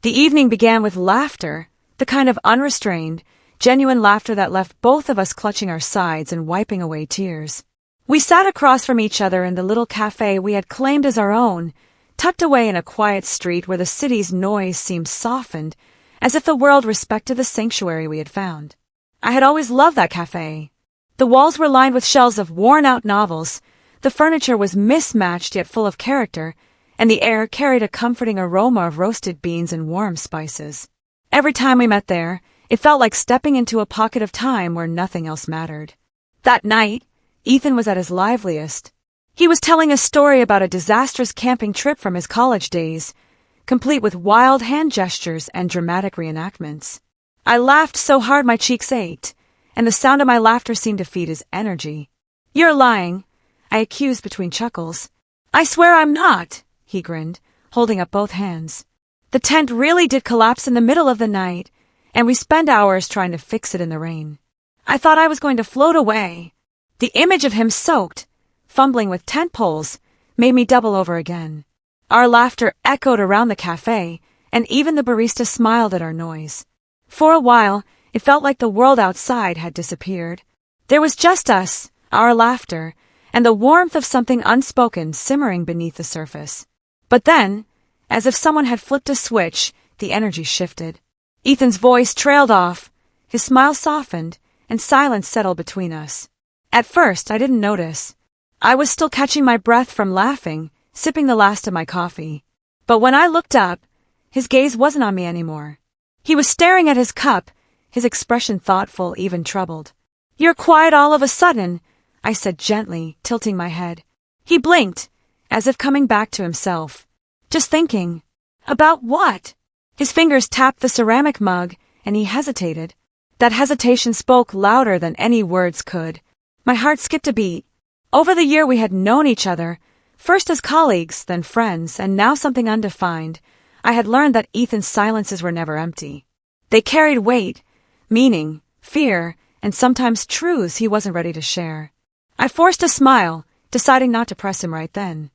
The evening began with laughter, the kind of unrestrained, genuine laughter that left both of us clutching our sides and wiping away tears. We sat across from each other in the little cafe we had claimed as our own, tucked away in a quiet street where the city's noise seemed softened, as if the world respected the sanctuary we had found. I had always loved that cafe. The walls were lined with shelves of worn-out novels, the furniture was mismatched yet full of character, and the air carried a comforting aroma of roasted beans and warm spices. Every time we met there, it felt like stepping into a pocket of time where nothing else mattered. That night, Ethan was at his liveliest. He was telling a story about a disastrous camping trip from his college days, complete with wild hand gestures and dramatic reenactments. I laughed so hard my cheeks ached, and the sound of my laughter seemed to feed his energy. "You're lying," I accused between chuckles. "I swear I'm not," he grinned, holding up both hands. The tent really did collapse in the middle of the night, and we spent hours trying to fix it in the rain. I thought I was going to float away. The image of him soaked, fumbling with tent poles, made me double over again. Our laughter echoed around the cafe, and even the barista smiled at our noise. For a while, it felt like the world outside had disappeared. There was just us, our laughter, and the warmth of something unspoken simmering beneath the surface. But then, as if someone had flipped a switch, the energy shifted. Ethan's voice trailed off, his smile softened, and silence settled between us. At first, I didn't notice. I was still catching my breath from laughing, sipping the last of my coffee. But when I looked up, his gaze wasn't on me anymore. He was staring at his cup, his expression thoughtful, even troubled. "You're quiet all of a sudden," I said gently, tilting my head. He blinked, as if coming back to himself. "Just thinking." "About what?" His fingers tapped the ceramic mug, and he hesitated. That hesitation spoke louder than any words could. My heart skipped a beat. Over the year we had known each other, first as colleagues, then friends, and now something undefined, I had learned that Ethan's silences were never empty. They carried weight, meaning, fear, and sometimes truths he wasn't ready to share. I forced a smile, deciding not to press him right then.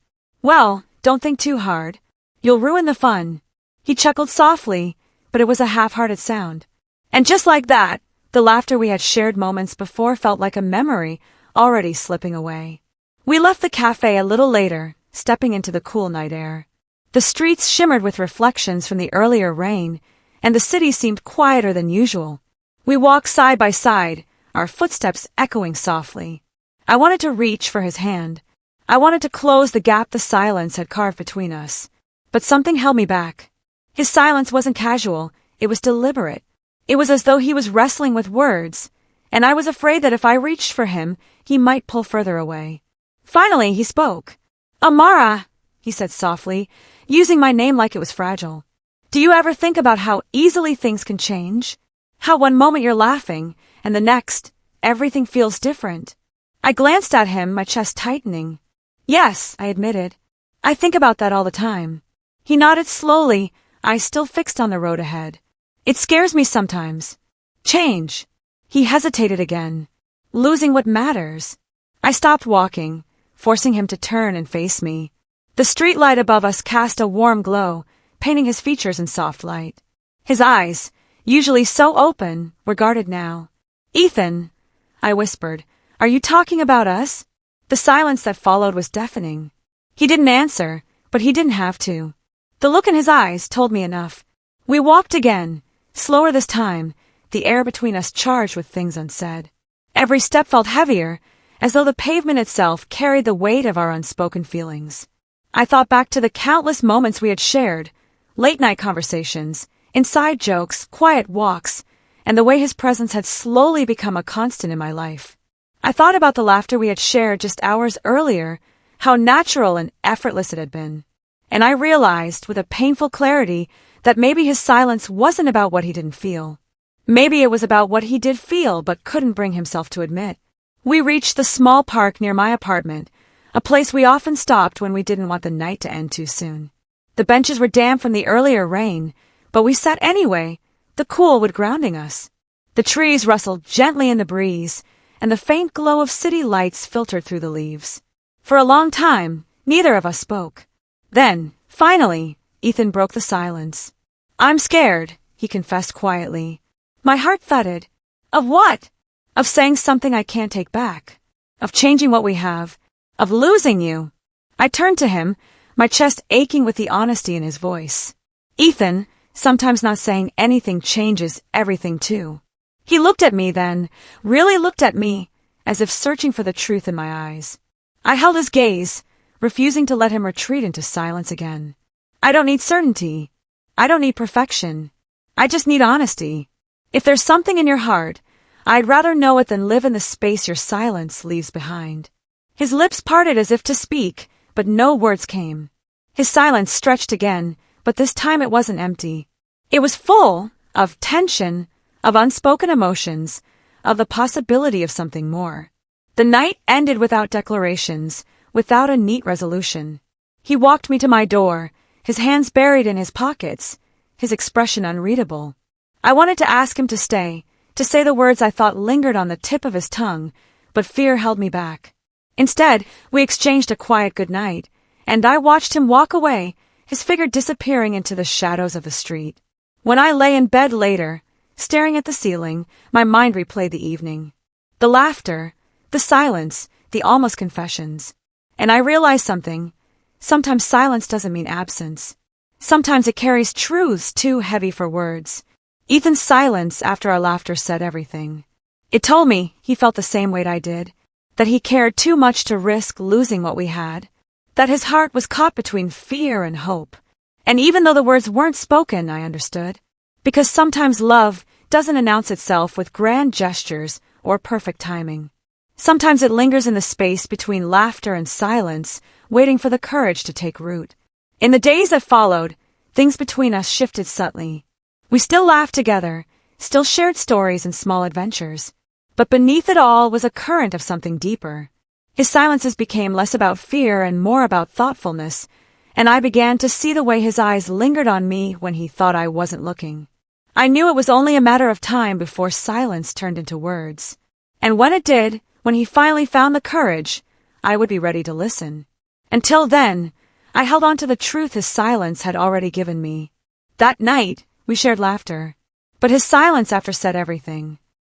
"Well, don't think too hard. You'll ruin the fun." He chuckled softly, but it was a half-hearted sound. And just like that, the laughter we had shared moments before felt like a memory already slipping away. We left the cafe a little later, stepping into the cool night air. The streets shimmered with reflections from the earlier rain, and the city seemed quieter than usual. We walked side by side, our footsteps echoing softly. I wanted to reach for his hand. I wanted to close the gap the silence had carved between us. But something held me back. His silence wasn't casual, it was deliberate. It was as though he was wrestling with words, and I was afraid that if I reached for him, he might pull further away. Finally, he spoke. "Amara," he said softly, using my name like it was fragile. "Do you ever think about how easily things can change? How one moment you're laughing, and the next, everything feels different?" I glanced at him, my chest tightening. "Yes," I admitted. "I think about that all the time." He nodded slowly, eyes still fixed on the road ahead. "It scares me sometimes. Change." He hesitated again. "Losing what matters." I stopped walking, forcing him to turn and face me. The streetlight above us cast a warm glow, painting his features in soft light. His eyes, usually so open, were guarded now. "Ethan," I whispered, "are you talking about us?" The silence that followed was deafening. He didn't answer, but he didn't have to. The look in his eyes told me enough. We walked again, slower this time, the air between us charged with things unsaid. Every step felt heavier, as though the pavement itself carried the weight of our unspoken feelings. I thought back to the countless moments we had shared, late-night conversations, inside jokes, quiet walks, and the way his presence had slowly become a constant in my life. I thought about the laughter we had shared just hours earlier, how natural and effortless it had been. And I realized, with a painful clarity, that maybe his silence wasn't about what he didn't feel. Maybe it was about what he did feel but couldn't bring himself to admit. We reached the small park near my apartment, a place we often stopped when we didn't want the night to end too soon. The benches were damp from the earlier rain, but we sat anyway, the cool wood grounding us. The trees rustled gently in the breeze, and the faint glow of city lights filtered through the leaves. For a long time, neither of us spoke. Then, finally, Ethan broke the silence. I'm scared, he confessed quietly. My heart thudded. Of what? Of saying something I can't take back. Of changing what we have. Of losing you. I turned to him, my chest aching with the honesty in his voice. Ethan, sometimes not saying anything changes everything too. He looked at me then, really looked at me, as if searching for the truth in my eyes. I held his gaze, refusing to let him retreat into silence again. I don't need certainty. I don't need perfection. I just need honesty. If there's something in your heart, I'd rather know it than live in the space your silence leaves behind. His lips parted as if to speak, but no words came. His silence stretched again, but this time it wasn't empty. It was full of tension, of unspoken emotions, of the possibility of something more. The night ended without declarations, without a neat resolution. He walked me to my door, his hands buried in his pockets, his expression unreadable. I wanted to ask him to stay, to say the words I thought lingered on the tip of his tongue, but fear held me back. Instead, we exchanged a quiet goodnight, and I watched him walk away, his figure disappearing into the shadows of the street. When I lay in bed later, staring at the ceiling, my mind replayed the evening. The laughter, the silence, the almost confessions. And I realized something. Sometimes silence doesn't mean absence. Sometimes it carries truths too heavy for words. Ethan's silence after our laughter said everything. It told me he felt the same weight I did, that he cared too much to risk losing what we had, that his heart was caught between fear and hope. And even though the words weren't spoken, I understood. Because sometimes love doesn't announce itself with grand gestures or perfect timing. Sometimes it lingers in the space between laughter and silence, waiting for the courage to take root. In the days that followed, things between us shifted subtly. We still laughed together, still shared stories and small adventures. But beneath it all was a current of something deeper. His silences became less about fear and more about thoughtfulness, and I began to see the way his eyes lingered on me when he thought I wasn't looking. I knew it was only a matter of time before silence turned into words. And when it did, when he finally found the courage, I would be ready to listen. Until then, I held on to the truth his silence had already given me. That night, we shared laughter, but his silence after said everything.